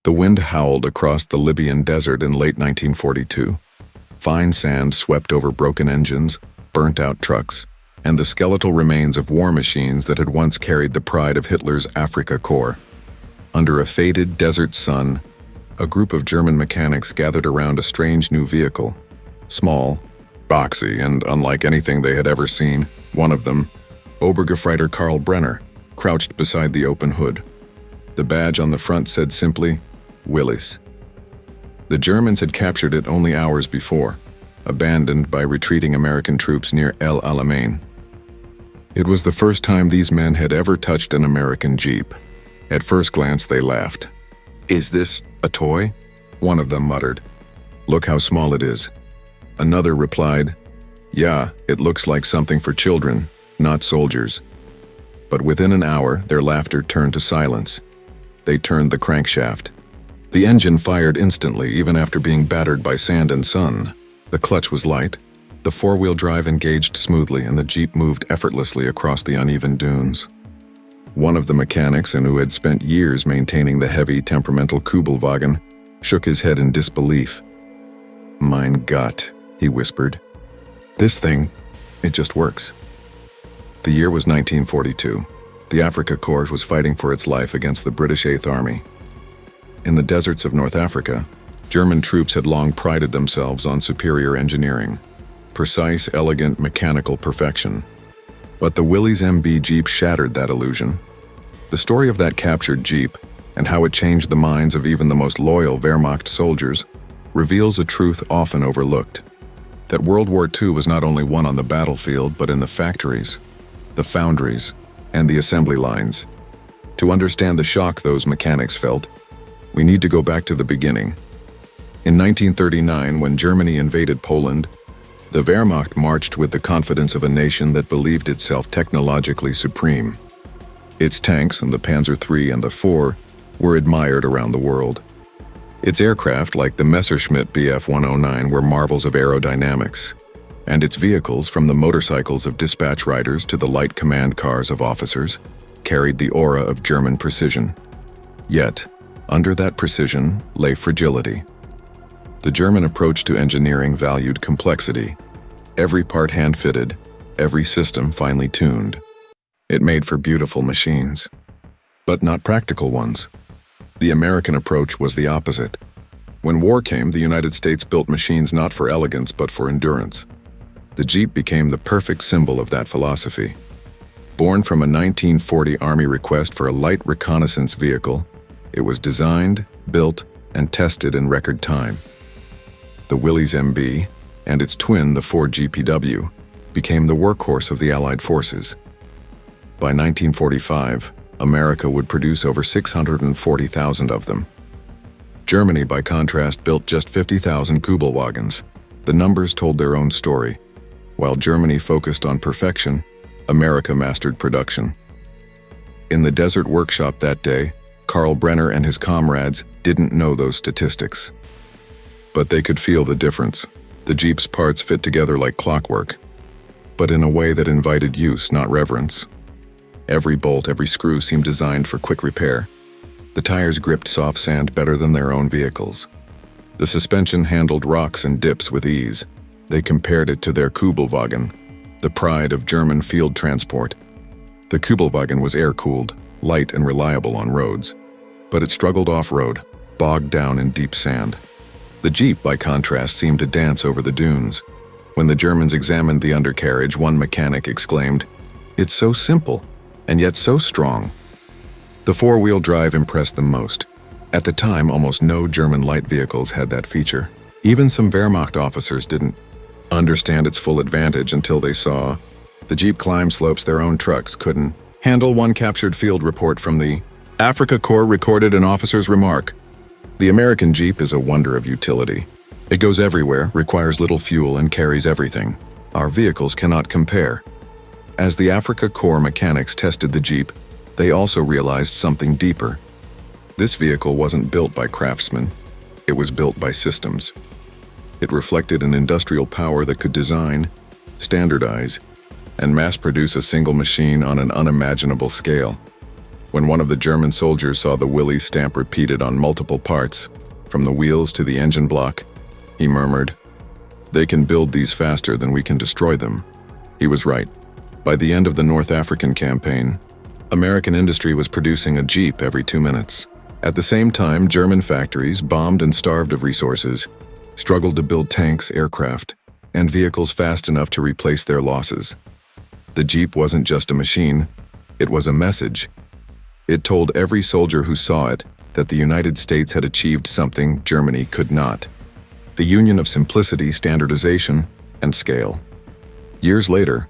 The wind howled across the Libyan desert in late 1942. Fine sand swept over broken engines, burnt-out trucks, and the skeletal remains of war machines that had once carried the pride of Hitler's Afrika Korps. Under a faded desert sun, a group of German mechanics gathered around a strange new vehicle. Small, boxy, and unlike anything they had ever seen. One of them, Obergefreiter Karl Brenner, crouched beside the open hood. The badge on the front said simply, Willys. The Germans had captured it only hours before, abandoned by retreating American troops near El Alamein. It was the first time these men had ever touched an American Jeep. At first glance, they laughed. "Is this a toy?" one of them muttered. "Look how small it is." Another replied, "Yeah, it looks like something for children, not soldiers." But within an hour, their laughter turned to silence. They turned the crankshaft. The engine fired instantly, even after being battered by sand and sun. The clutch was light, the four-wheel drive engaged smoothly, and the Jeep moved effortlessly across the uneven dunes. One of the mechanics, and who had spent years maintaining the heavy, temperamental Kübelwagen, shook his head in disbelief. "Mein Gott," he whispered. "This thing, it just works." The year was 1942. The Afrika Korps was fighting for its life against the British Eighth Army. In the deserts of North Africa, German troops had long prided themselves on superior engineering, precise, elegant, mechanical perfection. But the Willys MB Jeep shattered that illusion. The story of that captured Jeep, and how it changed the minds of even the most loyal Wehrmacht soldiers, reveals a truth often overlooked. That World War II was not only won on the battlefield, but in the factories, the foundries, and the assembly lines. To understand the shock those mechanics felt, we need to go back to the beginning. In 1939, when Germany invaded Poland, the Wehrmacht marched with the confidence of a nation that believed itself technologically supreme. Its tanks, and the Panzer III and the IV, were admired around the world. Its aircraft, like the Messerschmitt Bf 109, were marvels of aerodynamics, and its vehicles, from the motorcycles of dispatch riders to the light command cars of officers, carried the aura of German precision. Yet, under that precision lay fragility. The German approach to engineering valued complexity. Every part hand-fitted, every system finely tuned. It made for beautiful machines, but not practical ones. The American approach was the opposite. When war came, the United States built machines not for elegance but for endurance. The Jeep became the perfect symbol of that philosophy. Born from a 1940 Army request for a light reconnaissance vehicle, it was designed, built, and tested in record time. The Willys MB, and its twin, the Ford GPW, became the workhorse of the Allied forces. By 1945, America would produce over 640,000 of them. Germany, by contrast, built just 50,000 Kübelwagens. The numbers told their own story. While Germany focused on perfection, America mastered production. In the desert workshop that day, Karl Brenner and his comrades didn't know those statistics. But they could feel the difference. The Jeep's parts fit together like clockwork, but in a way that invited use, not reverence. Every bolt, every screw seemed designed for quick repair. The tires gripped soft sand better than their own vehicles. The suspension handled rocks and dips with ease. They compared it to their Kübelwagen, the pride of German field transport. The Kübelwagen was air-cooled, light and reliable on roads, but it struggled off-road, bogged down in deep sand. The Jeep, by contrast, seemed to dance over the dunes. When the Germans examined the undercarriage, one mechanic exclaimed, "It's so simple, and yet so strong." The four-wheel drive impressed them most. At the time, almost no German light vehicles had that feature. Even some Wehrmacht officers didn't understand its full advantage until they saw the Jeep climb slopes their own trucks couldn't handle. One captured field report from the Afrika Korps recorded an officer's remark: "The American Jeep is a wonder of utility. It goes everywhere, requires little fuel, and carries everything. Our vehicles cannot compare." As the Afrika Korps mechanics tested the Jeep, they also realized something deeper. This vehicle wasn't built by craftsmen. It was built by systems. It reflected an industrial power that could design, standardize, and mass-produce a single machine on an unimaginable scale. When one of the German soldiers saw the Willys stamp repeated on multiple parts, from the wheels to the engine block, he murmured, "They can build these faster than we can destroy them." He was right. By the end of the North African campaign, American industry was producing a Jeep every 2 minutes. At the same time, German factories, bombed and starved of resources, struggled to build tanks, aircraft, and vehicles fast enough to replace their losses. The Jeep wasn't just a machine, it was a message. It told every soldier who saw it that the United States had achieved something Germany could not. The union of simplicity, standardization, and scale. Years later,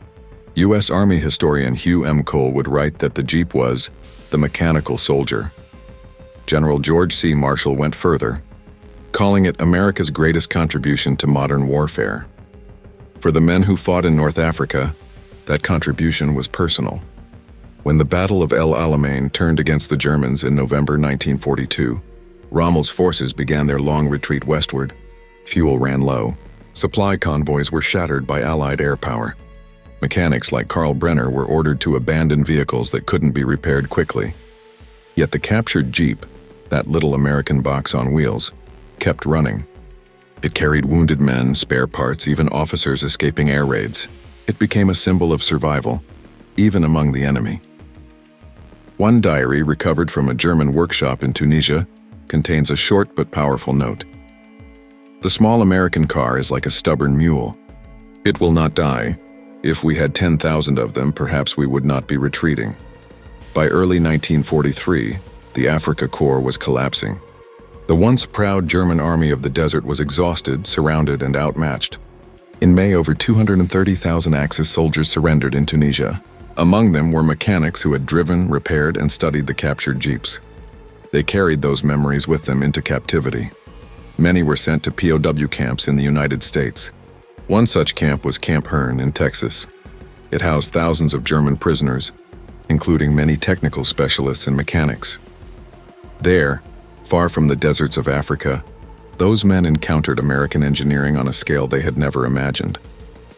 U.S. Army historian Hugh M. Cole would write that the Jeep was the mechanical soldier. General George C. Marshall went further, calling it America's greatest contribution to modern warfare. For the men who fought in North Africa, that contribution was personal. When the Battle of El Alamein turned against the Germans in November 1942, Rommel's forces began their long retreat westward. Fuel ran low. Supply convoys were shattered by Allied air power. Mechanics like Karl Brenner were ordered to abandon vehicles that couldn't be repaired quickly. Yet the captured Jeep, that little American box on wheels, kept running. It carried wounded men, spare parts, even officers escaping air raids. It became a symbol of survival, even among the enemy. One diary recovered from a German workshop in Tunisia contains a short but powerful note. "The small American car is like a stubborn mule. It will not die. If we had 10,000 of them, perhaps we would not be retreating." By early 1943, the Afrika Korps was collapsing. The once proud German army of the desert was exhausted, surrounded, and outmatched. In May, over 230,000 Axis soldiers surrendered in Tunisia. Among them were mechanics who had driven, repaired, and studied the captured Jeeps. They carried those memories with them into captivity. Many were sent to POW camps in the United States. One such camp was Camp Hearn in Texas. It housed thousands of German prisoners, including many technical specialists and mechanics. There, far from the deserts of Africa, those men encountered American engineering on a scale they had never imagined.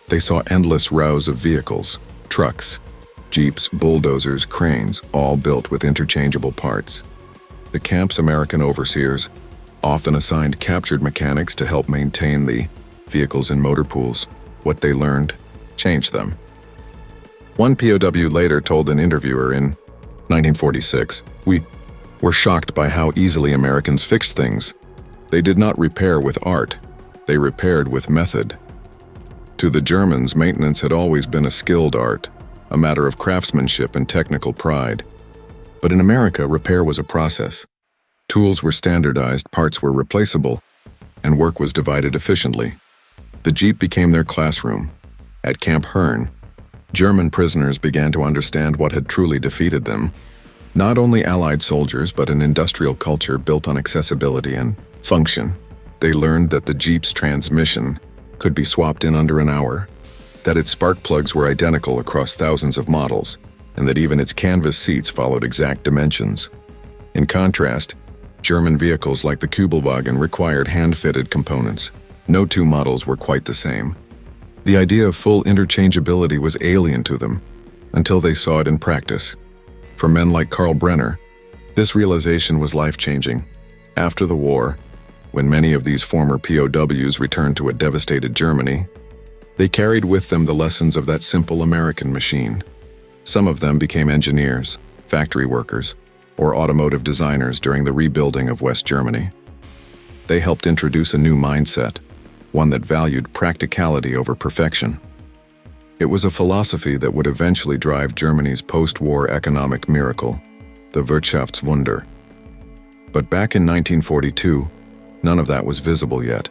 They saw endless rows of vehicles, trucks, jeeps, bulldozers, cranes, all built with interchangeable parts. The camp's American overseers often assigned captured mechanics to help maintain the vehicles in motor pools. What they learned changed them. One POW later told an interviewer in 1946, "We were shocked by how easily Americans fixed things. They did not repair with art, they repaired with method." To the Germans, maintenance had always been a skilled art, a matter of craftsmanship and technical pride. But in America, repair was a process. Tools were standardized, parts were replaceable, and work was divided efficiently. The Jeep became their classroom. At Camp Hearn, German prisoners began to understand what had truly defeated them. Not only Allied soldiers, but an industrial culture built on accessibility and function. They learned that the Jeep's transmission could be swapped in under an hour, that its spark plugs were identical across thousands of models, and that even its canvas seats followed exact dimensions. In contrast, German vehicles like the Kübelwagen required hand-fitted components. No two models were quite the same. The idea of full interchangeability was alien to them, until they saw it in practice. For men like Karl Brenner, this realization was life-changing. After the war, when many of these former POWs returned to a devastated Germany, they carried with them the lessons of that simple American machine. Some of them became engineers, factory workers, or automotive designers during the rebuilding of West Germany. They helped introduce a new mindset, one that valued practicality over perfection. It was a philosophy that would eventually drive Germany's post-war economic miracle, the Wirtschaftswunder. But back in 1942, none of that was visible yet.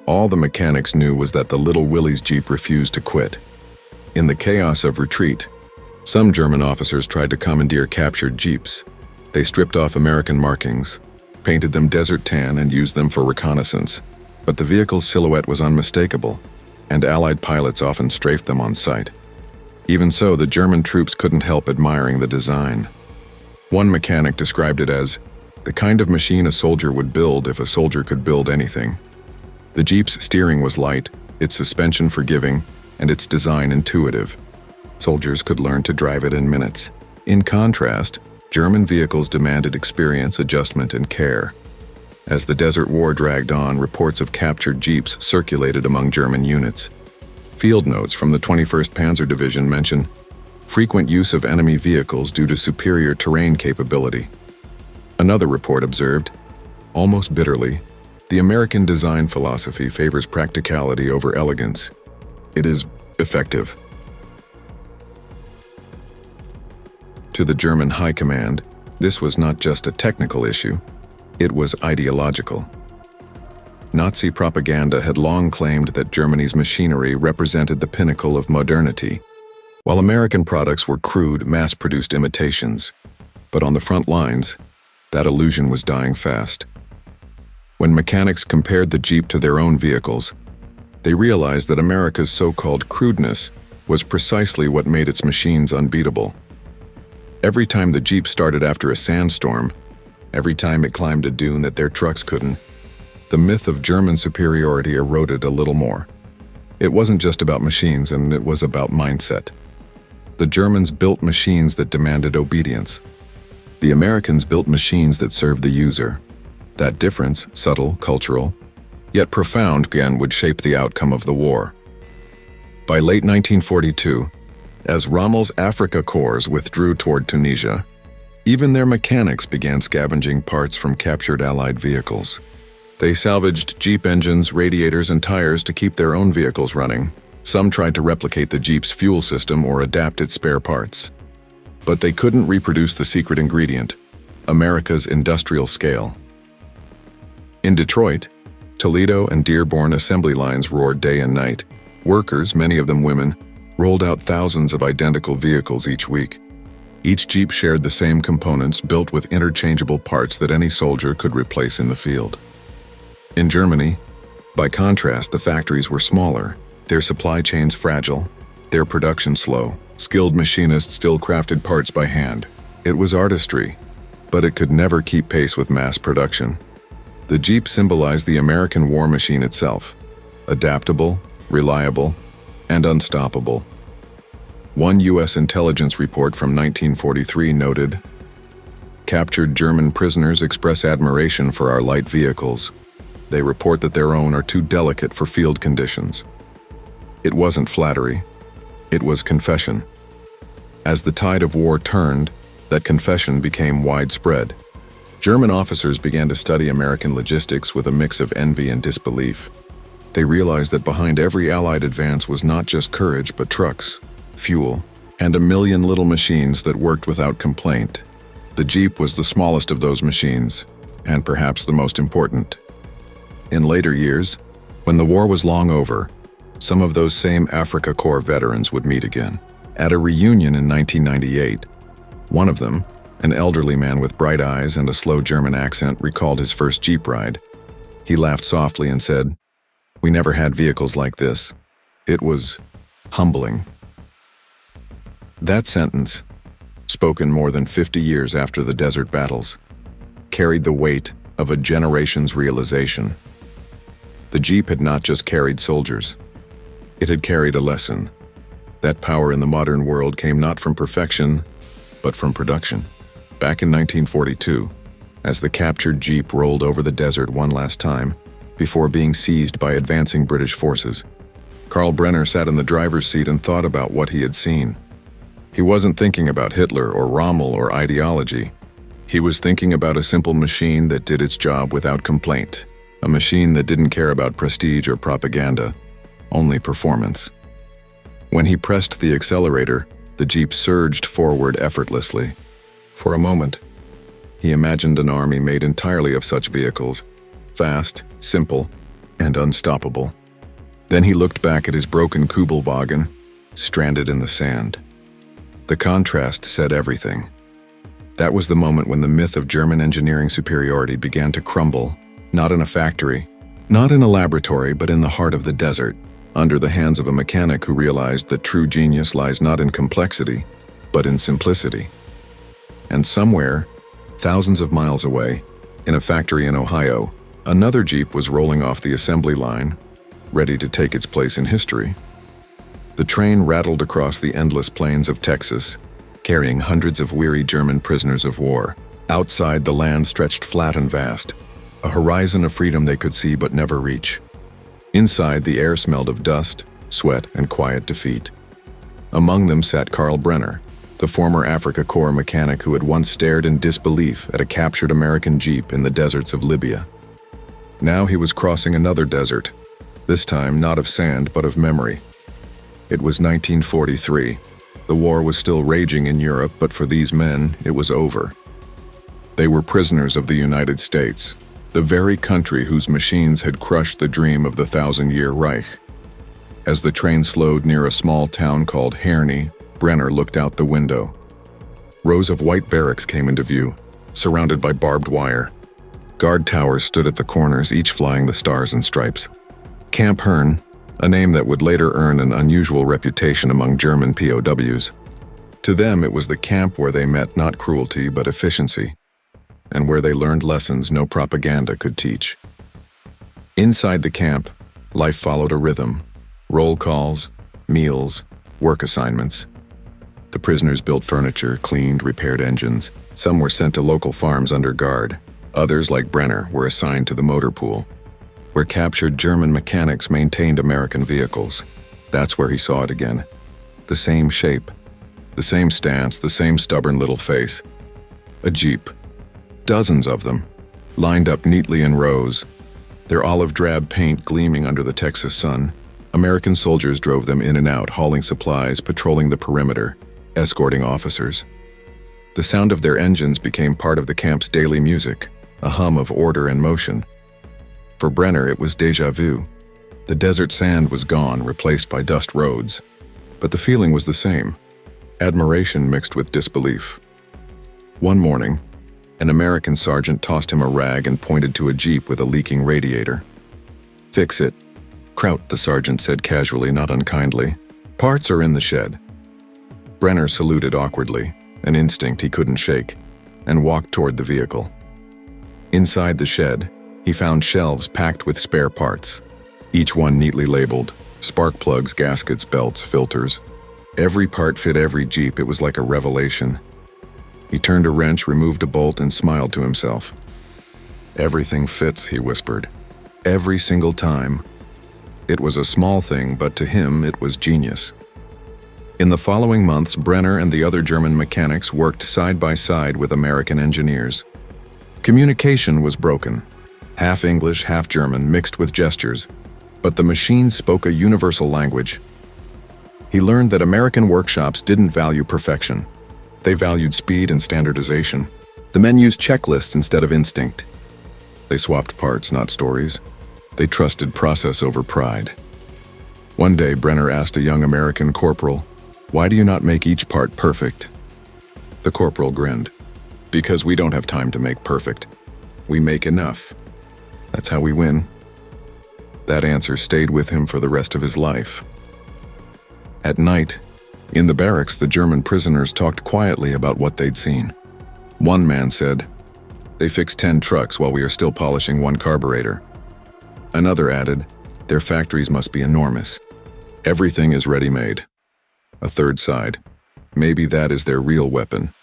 All the mechanics knew was that the little Willys Jeep refused to quit. In the chaos of retreat, some German officers tried to commandeer captured Jeeps. They stripped off American markings, painted them desert tan, and used them for reconnaissance. But the vehicle's silhouette was unmistakable, and Allied pilots often strafed them on sight. Even so, the German troops couldn't help admiring the design. One mechanic described it as the kind of machine a soldier would build if a soldier could build anything. The Jeep's steering was light, its suspension forgiving, and its design intuitive. Soldiers could learn to drive it in minutes. In contrast, German vehicles demanded experience, adjustment, and care. As the Desert War dragged on, reports of captured jeeps circulated among German units. Field notes from the 21st Panzer Division mention frequent use of enemy vehicles due to superior terrain capability. Another report observed, almost bitterly, the American design philosophy favors practicality over elegance. It is effective. To the German High Command, this was not just a technical issue, it was ideological. Nazi propaganda had long claimed that Germany's machinery represented the pinnacle of modernity, while American products were crude, mass-produced imitations. But on the front lines, that illusion was dying fast. When mechanics compared the Jeep to their own vehicles, they realized that America's so-called crudeness was precisely what made its machines unbeatable. Every time the Jeep started after a sandstorm, every time it climbed a dune that their trucks couldn't, the myth of German superiority eroded a little more. It wasn't just about machines, and it was about mindset. The Germans built machines that demanded obedience. The Americans built machines that served the user. That difference, subtle, cultural, yet profound, again would shape the outcome of the war. By late 1942, as Rommel's Afrika Korps withdrew toward Tunisia, even their mechanics began scavenging parts from captured Allied vehicles. They salvaged Jeep engines, radiators, and tires to keep their own vehicles running. Some tried to replicate the Jeep's fuel system or adapt its spare parts. But they couldn't reproduce the secret ingredient, America's industrial scale. In Detroit, Toledo, and Dearborn assembly lines roared day and night. Workers, many of them women, rolled out thousands of identical vehicles each week. Each Jeep shared the same components, built with interchangeable parts that any soldier could replace in the field. In Germany, by contrast, the factories were smaller, their supply chains fragile, their production slow. Skilled machinists still crafted parts by hand. It was artistry, but it could never keep pace with mass production. The Jeep symbolized the American war machine itself, adaptable, reliable, and unstoppable. One U.S. intelligence report from 1943 noted, "Captured German prisoners express admiration for our light vehicles. They report that their own are too delicate for field conditions." It wasn't flattery, it was confession. As the tide of war turned, that confession became widespread. German officers began to study American logistics with a mix of envy and disbelief. They realized that behind every Allied advance was not just courage, but trucks, fuel, and a million little machines that worked without complaint. The Jeep was the smallest of those machines, and perhaps the most important. In later years, when the war was long over, some of those same Afrika Korps veterans would meet again. At a reunion in 1998, one of them, an elderly man with bright eyes and a slow German accent, recalled his first Jeep ride. He laughed softly and said, "We never had vehicles like this. It was humbling." That sentence, spoken more than 50 years after the desert battles, carried the weight of a generation's realization. The Jeep had not just carried soldiers. It had carried a lesson. That power in the modern world came not from perfection, but from production. Back in 1942, as the captured Jeep rolled over the desert one last time, before being seized by advancing British forces, Karl Brenner sat in the driver's seat and thought about what he had seen. He wasn't thinking about Hitler or Rommel or ideology. He was thinking about a simple machine that did its job without complaint, a machine that didn't care about prestige or propaganda, only performance. When he pressed the accelerator, the Jeep surged forward effortlessly. For a moment, he imagined an army made entirely of such vehicles, fast, simple, and unstoppable. Then he looked back at his broken Kugelwagen, stranded in the sand. The contrast said everything. That was the moment when the myth of German engineering superiority began to crumble, not in a factory, not in a laboratory, but in the heart of the desert, under the hands of a mechanic who realized that true genius lies not in complexity, but in simplicity. And somewhere, thousands of miles away, in a factory in Ohio, another Jeep was rolling off the assembly line, ready to take its place in history. The train rattled across the endless plains of Texas, carrying hundreds of weary German prisoners of war. Outside, the land stretched flat and vast, a horizon of freedom they could see but never reach. Inside, the air smelled of dust, sweat, and quiet defeat. Among them sat Karl Brenner, the former Afrika Korps mechanic who had once stared in disbelief at a captured American Jeep in the deserts of Libya. Now he was crossing another desert, this time not of sand but of memory. It was 1943. The war was still raging in Europe, but for these men, it was over. They were prisoners of the United States, the very country whose machines had crushed the dream of the Thousand-Year Reich. As the train slowed near a small town called Herney, Brenner looked out the window. Rows of white barracks came into view, surrounded by barbed wire. Guard towers stood at the corners, each flying the stars and stripes. Camp Hern, a name that would later earn an unusual reputation among German POWs. To them, it was the camp where they met not cruelty but efficiency, and where they learned lessons no propaganda could teach. Inside the camp, life followed a rhythm: roll calls, meals, work assignments. The prisoners built furniture, cleaned, repaired engines. Some were sent to local farms under guard. Others, like Brenner, were assigned to the motor pool, where captured German mechanics maintained American vehicles. That's where he saw it again. The same shape, the same stance, the same stubborn little face. A Jeep. Dozens of them, lined up neatly in rows, their olive drab paint gleaming under the Texas sun. American soldiers drove them in and out, hauling supplies, patrolling the perimeter, escorting officers. The sound of their engines became part of the camp's daily music, a hum of order and motion. For Brenner, it was déjà vu. The desert sand was gone, replaced by dust roads. But the feeling was the same: admiration mixed with disbelief. One morning, an American sergeant tossed him a rag and pointed to a Jeep with a leaking radiator. "Fix it." "Kraut," the sergeant said casually, not unkindly. "Parts are in the shed." Brenner saluted awkwardly, an instinct he couldn't shake, and walked toward the vehicle. Inside the shed, he found shelves packed with spare parts, each one neatly labeled: spark plugs, gaskets, belts, filters. Every part fit every Jeep. It was like a revelation. He turned a wrench, removed a bolt, and smiled to himself. "Everything fits," he whispered. "Every single time." It was a small thing, but to him it was genius. In the following months, Brenner and the other German mechanics worked side by side with American engineers. Communication was broken. Half English, half German, mixed with gestures. But the machines spoke a universal language. He learned that American workshops didn't value perfection. They valued speed and standardization. The men used checklists instead of instinct. They swapped parts, not stories. They trusted process over pride. One day, Brenner asked a young American corporal, "Why do you not make each part perfect?" The corporal grinned. "Because we don't have time to make perfect. We make enough. That's how we win." That answer stayed with him for the rest of his life. At night, in the barracks, the German prisoners talked quietly about what they'd seen. One man said, "They fixed 10 trucks while we are still polishing one carburetor." Another added, "Their factories must be enormous. Everything is ready-made." A third sighed, "Maybe that is their real weapon."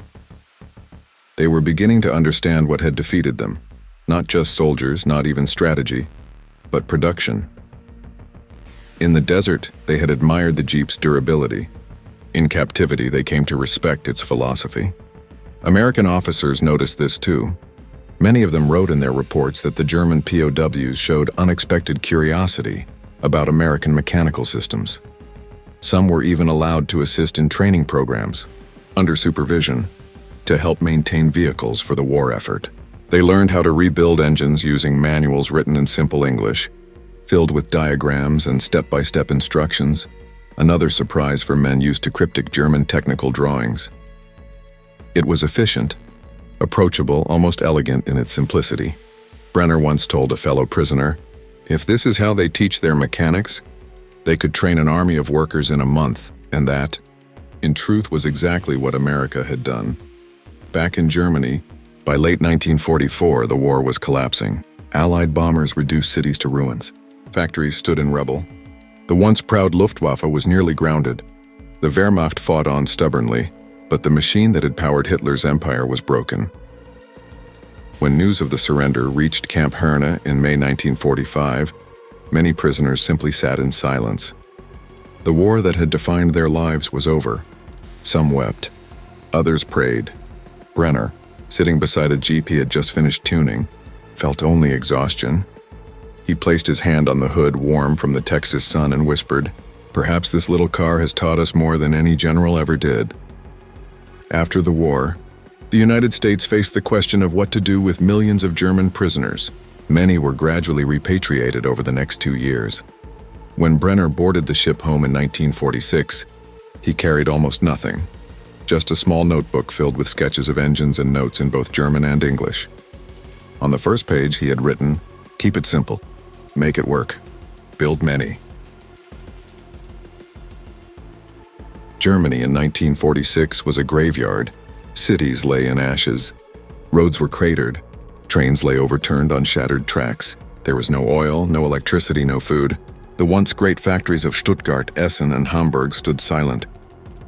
They were beginning to understand what had defeated them. Not just soldiers, not even strategy, but production. In the desert, they had admired the Jeep's durability. In captivity, they came to respect its philosophy. American officers noticed this too. Many of them wrote in their reports that the German POWs showed unexpected curiosity about American mechanical systems. Some were even allowed to assist in training programs, under supervision, to help maintain vehicles for the war effort. They learned how to rebuild engines using manuals written in simple English, filled with diagrams and step-by-step instructions, another surprise for men used to cryptic German technical drawings. It was efficient, approachable, almost elegant in its simplicity. Brenner once told a fellow prisoner, "If this is how they teach their mechanics, they could train an army of workers in a month," and that, in truth, was exactly what America had done. Back in Germany, by late 1944, the war was collapsing. Allied bombers reduced cities to ruins. Factories stood in rubble. The once proud Luftwaffe was nearly grounded. The Wehrmacht fought on stubbornly, But the machine that had powered Hitler's empire was broken. When news of the surrender reached Camp Herne in May 1945, many prisoners simply sat in silence. The war that had defined their lives was over. Some wept. Others prayed. Brenner, sitting beside a Jeep he had just finished tuning, felt only exhaustion. He placed his hand on the hood warm from the Texas sun and whispered, "Perhaps this little car has taught us more than any general ever did." After the war, the United States faced the question of what to do with millions of German prisoners. Many were gradually repatriated over the next 2 years. When Brenner boarded the ship home in 1946, he carried almost nothing, just a small notebook filled with sketches of engines and notes in both German and English. On the first page, he had written, "Keep it simple, make it work, build many." Germany in 1946 was a graveyard. Cities lay in ashes. Roads were cratered. Trains lay overturned on shattered tracks. There was no oil, no electricity, no food. The once great factories of Stuttgart, Essen, and Hamburg stood silent,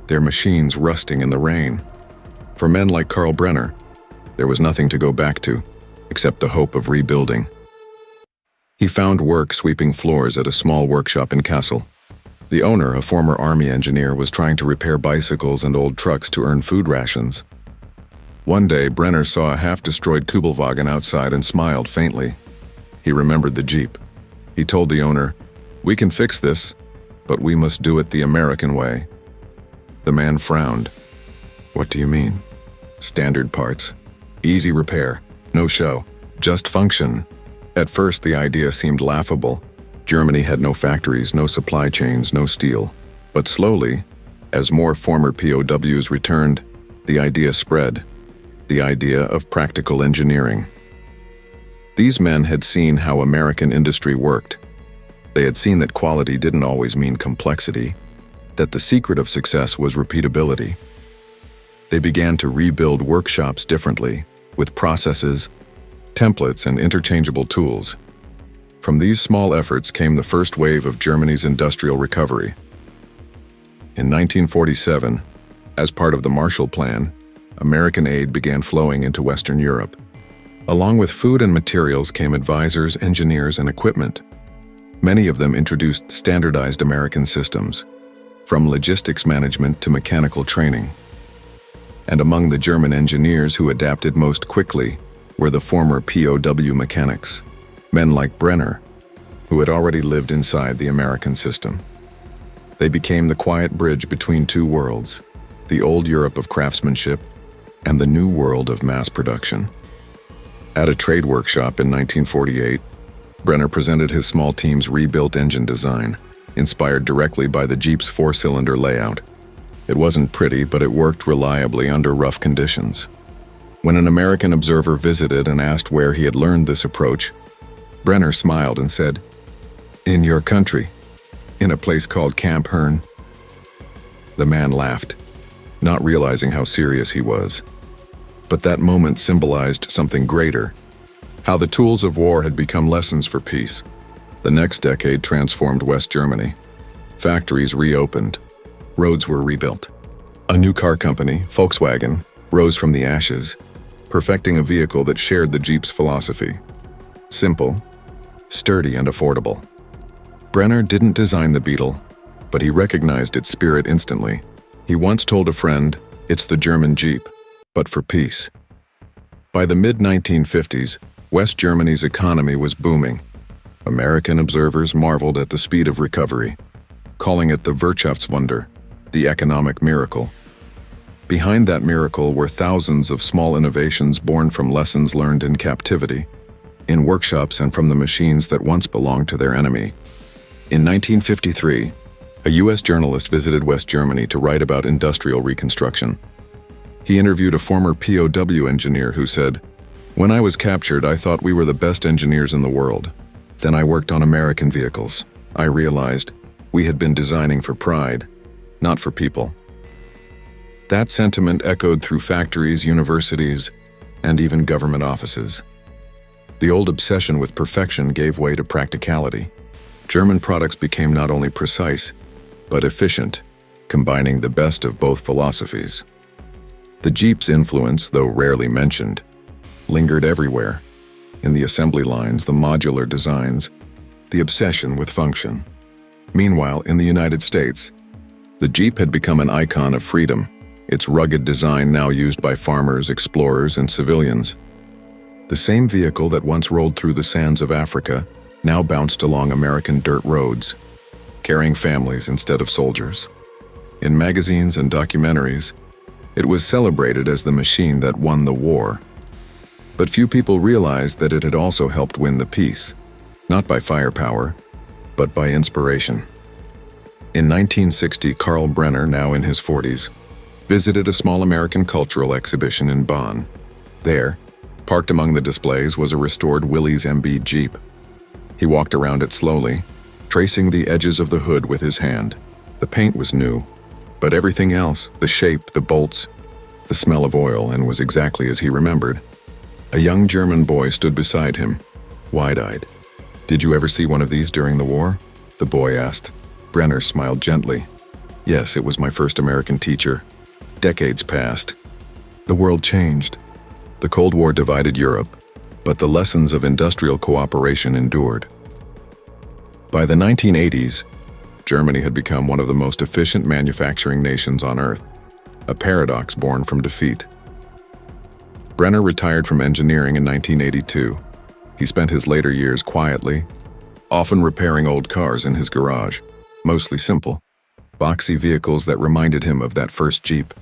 their machines rusting in the rain. For men like Karl Brenner, there was nothing to go back to, except the hope of rebuilding. He found work sweeping floors at a small workshop in Kassel. The owner, a former army engineer, was trying to repair bicycles and old trucks to earn food rations. One day, Brenner saw a half-destroyed Kubelwagen outside and smiled faintly. He remembered the Jeep. He told the owner, "We can fix this, but we must do it the American way." The man frowned. "What do you mean?" "Standard parts. Easy repair. No show. Just function." At first, the idea seemed laughable. Germany had no factories, no supply chains, no steel. But slowly, as more former POWs returned, the idea spread. The idea of practical engineering. These men had seen how American industry worked. They had seen that quality didn't always mean complexity, that the secret of success was repeatability. They began to rebuild workshops differently, with processes, templates, and interchangeable tools. From these small efforts came the first wave of Germany's industrial recovery. In 1947, as part of the Marshall Plan, American aid began flowing into Western Europe. Along with food and materials came advisors, engineers, and equipment. Many of them introduced standardized American systems, from logistics management to mechanical training. And among the German engineers who adapted most quickly were the former POW mechanics, men like Brenner, who had already lived inside the American system. They became the quiet bridge between two worlds, the old Europe of craftsmanship and the new world of mass production. At a trade workshop in 1948, Brenner presented his small team's rebuilt engine design, inspired directly by the Jeep's four-cylinder layout. It wasn't pretty, but it worked reliably under rough conditions. When an American observer visited and asked where he had learned this approach, Brenner smiled and said, "In your country, in a place called Camp Herne." The man laughed, not realizing how serious he was. But that moment symbolized something greater, how the tools of war had become lessons for peace. The next decade transformed West Germany. Factories reopened. Roads were rebuilt. A new car company, Volkswagen, rose from the ashes, perfecting a vehicle that shared the Jeep's philosophy. Simple, sturdy, and affordable. Brenner didn't design the Beetle, but he recognized its spirit instantly. He once told a friend, "It's the German Jeep, but for peace." By the mid-1950s, West Germany's economy was booming. American observers marveled at the speed of recovery, calling it the Wirtschaftswunder, the economic miracle. Behind that miracle were thousands of small innovations born from lessons learned in captivity, in workshops, and from the machines that once belonged to their enemy. In 1953, a U.S. journalist visited West Germany to write about industrial reconstruction. He interviewed a former POW engineer who said, "When I was captured, I thought we were the best engineers in the world. Then I worked on American vehicles. I realized we had been designing for pride, not for people." That sentiment echoed through factories, universities, and even government offices. The old obsession with perfection gave way to practicality. German products became not only precise, but efficient, combining the best of both philosophies. The Jeep's influence, though rarely mentioned, lingered everywhere. In the assembly lines, the modular designs, the obsession with function. Meanwhile, in the United States, the Jeep had become an icon of freedom, its rugged design now used by farmers, explorers, and civilians. The same vehicle that once rolled through the sands of Africa now bounced along American dirt roads, carrying families instead of soldiers. In magazines and documentaries, it was celebrated as the machine that won the war. But few people realized that it had also helped win the peace, not by firepower, but by inspiration. In 1960, Karl Brenner, now in his 40s, visited a small American cultural exhibition in Bonn. There, parked among the displays, was a restored Willys MB Jeep. He walked around it slowly, tracing the edges of the hood with his hand. The paint was new, but everything else, the shape, the bolts, the smell of oil, and was exactly as he remembered. A young German boy stood beside him, wide-eyed. "Did you ever see one of these during the war?" the boy asked. Brenner smiled gently. "Yes, it was my first American teacher. Decades passed. The world changed. The Cold War divided Europe, but the lessons of industrial cooperation endured." By the 1980s, Germany had become one of the most efficient manufacturing nations on Earth, a paradox born from defeat. Brenner retired from engineering in 1982. He spent his later years quietly, often repairing old cars in his garage, mostly simple, boxy vehicles that reminded him of that first Jeep.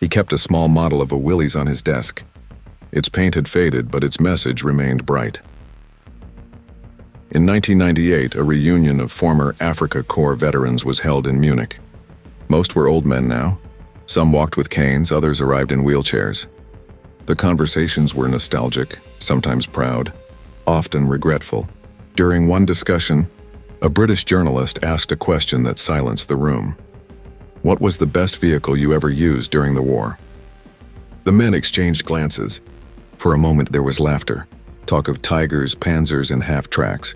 He kept a small model of a Willys on his desk. Its paint had faded, but its message remained bright. In 1998, a reunion of former Afrika Korps veterans was held in Munich. Most were old men now. Some walked with canes, others arrived in wheelchairs. The conversations were nostalgic, sometimes proud, often regretful. During one discussion, a British journalist asked a question that silenced the room. "What was the best vehicle you ever used during the war?" The men exchanged glances. For a moment there was laughter, talk of Tigers, Panzers, and half-tracks.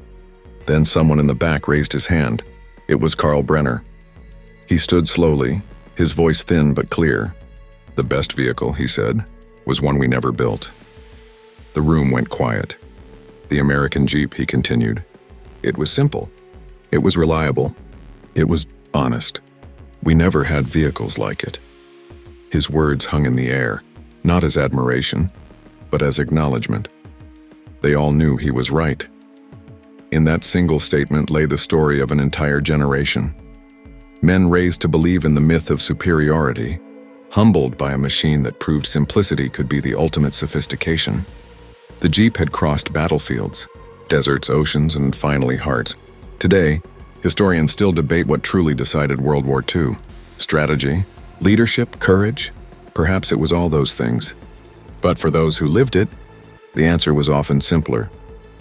Then someone in the back raised his hand. It was Karl Brenner. He stood slowly, his voice thin but clear. "The best vehicle," he said, "was one we never built." The room went quiet. "The American Jeep," he continued. "It was simple. It was reliable. It was honest. We never had vehicles like it." His words hung in the air, not as admiration, but as acknowledgement. They all knew he was right. In that single statement lay the story of an entire generation. Men raised to believe in the myth of superiority, humbled by a machine that proved simplicity could be the ultimate sophistication. The Jeep had crossed battlefields, deserts, oceans, and finally hearts. Today, historians still debate what truly decided World War II. Strategy, leadership, courage? Perhaps it was all those things. But for those who lived it, the answer was often simpler.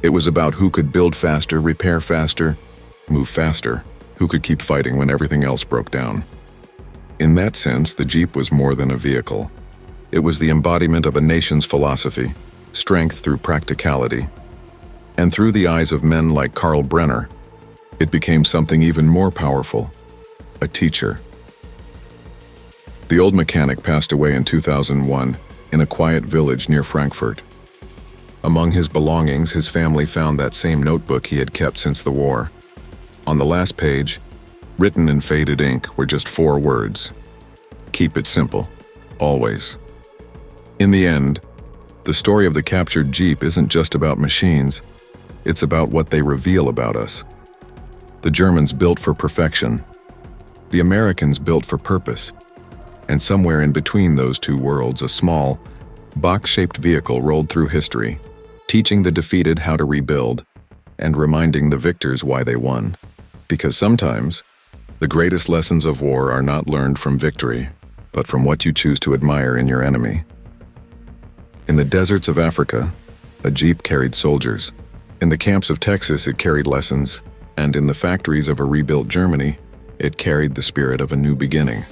It was about who could build faster, repair faster, move faster, who could keep fighting when everything else broke down. In that sense, the Jeep was more than a vehicle. It was the embodiment of a nation's philosophy, strength through practicality. And through the eyes of men like Karl Brenner, it became something even more powerful, a teacher. The old mechanic passed away in 2001 in a quiet village near Frankfurt. Among his belongings, his family found that same notebook he had kept since the war. On the last page, written in faded ink, were just 4 words: "Keep it simple, always." In the end, the story of the captured Jeep isn't just about machines, it's about what they reveal about us. The Germans built for perfection, the Americans built for purpose, and somewhere in between those two worlds, a small, box-shaped vehicle rolled through history, teaching the defeated how to rebuild, and reminding the victors why they won. Because sometimes, the greatest lessons of war are not learned from victory, but from what you choose to admire in your enemy. In the deserts of Africa, a Jeep carried soldiers. In the camps of Texas, it carried lessons, and in the factories of a rebuilt Germany, it carried the spirit of a new beginning.